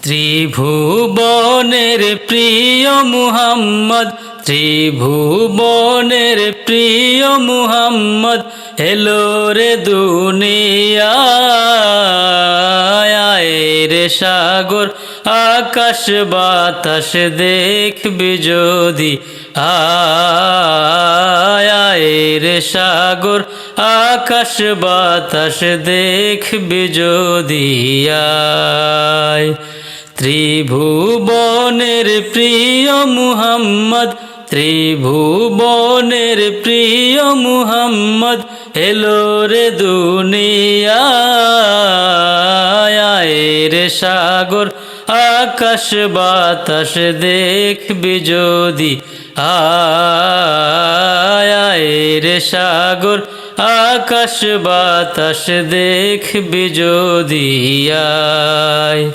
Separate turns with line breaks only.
ত্রিভুবনের প্রিয় মুহাম্মদ, ত্রিভুবনের প্রিয় মুহাম্মদ এলো রে দুনিয়ায়। আয় রে সাগর আকাশ বাতাস দেখবি যদি, আয় রে সাগর আকাশ বাতাস দেখবি যদি আয়। ত্রিভুবনের প্রিয় মুহাম্মদ, ত্রিভুবনের প্রিয় মুহাম্মদ এলো রে দুনিয়ায়। আয় রে সাগর আকাশ বাতাস দেখবি যদি, আয় রে সাগর আকাশ বাতাস দেখবি যদি আয়।